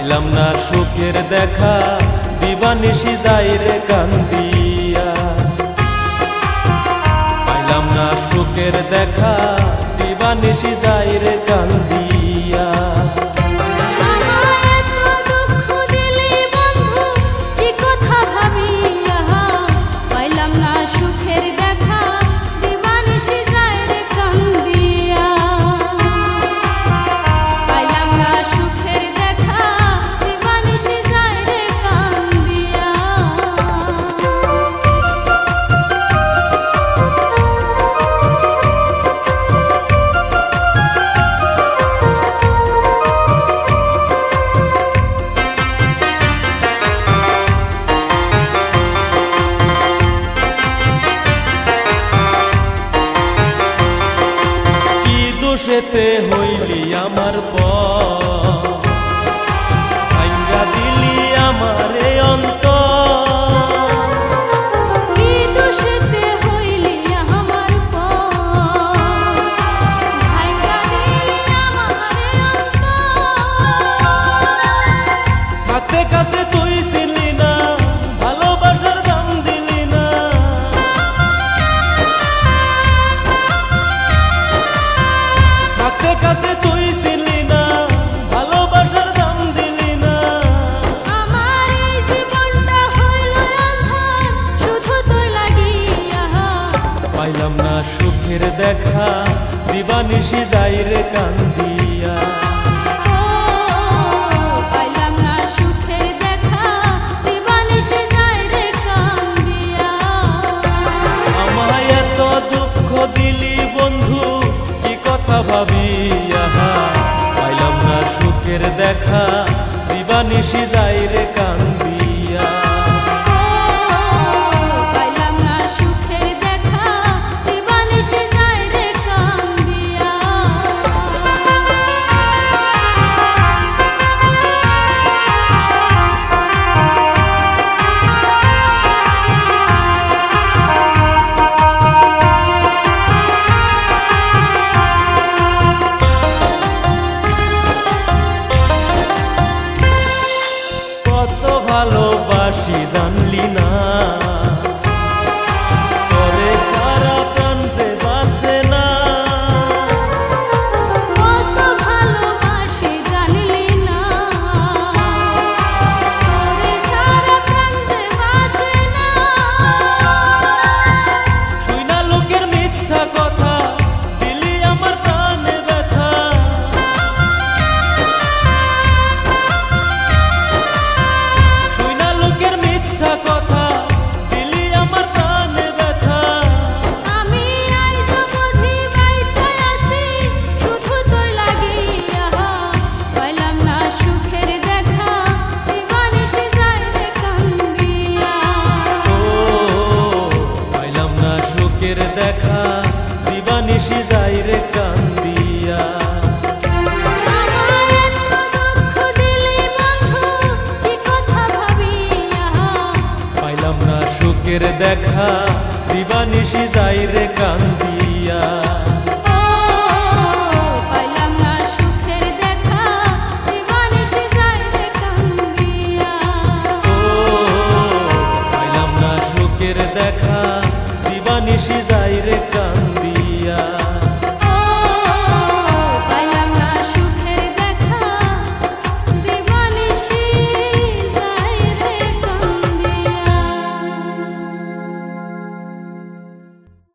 পাইলাম না সুখের দেখা দিবানিশি যাই রে কান্দিয়া। পাইলাম না সুখের দেখা দিবানিশি যাই রে কান্দিয়া। দোষেতে হইলি আমার ভাঙ্গা দিলি আমারে অন্তর। কি দোষেতে হইলি আমার ভাঙ্গা দিলি আমারে অন্তর। হাতে কাছে তুই ছিলি না, ভালোবাসার দাম দিলি না। হাতে কাছে তুই ছিলি না, ভালোবাসার দাম দিলি না। আমার এই জীবনটা হইল আঁধার শুধু তোর লাগিয়া। পাইলাম না সুখের দেখা দিবানিশি যাই রে কান্দিয়া। পাইলাম না সুখের দেখা দিবানিশি যাই রে কান্দিয়া। আমায় এত দুঃখ দিলি বন্ধু কি কথা ভাবিয়া। পাইলাম না সুখের দেখা দিবানিশি যাই রে কান্দিয়া। পাইলাম না সুখের দেখা দিবানিশি যাই রে কান্দিয়া। কত ভালোবাসি জানলি না, তোরে সারা প্রাণ যে বাসে না। কত ভালোবাসি জানলি না, তোরে সারা প্রাণ যে বাঁচে না। শুইনা লোকের মিথ্যা কথা দিলি আমার প্রাণে ব্যথা। শুইনা লোকের মিথ্যা কথা দিলি আমার প্রাণে ব্যথা। আমি আইজ বুঝি বাইচা আছি শুধু তোর লাগিয়া। পাইলাম না সুখের দেখা দিবানিশি যাই রে কান্দিয়া। ও পাইলাম না সুখের দেখা দিবানিশি যাই রে কান্দিয়া। আমার এত দুঃখ দিলি বন্ধু কি কথা ভাবিয়া। পাইলাম না সুখের দেখা দিবানিশি যাই রে কান্দিয়া।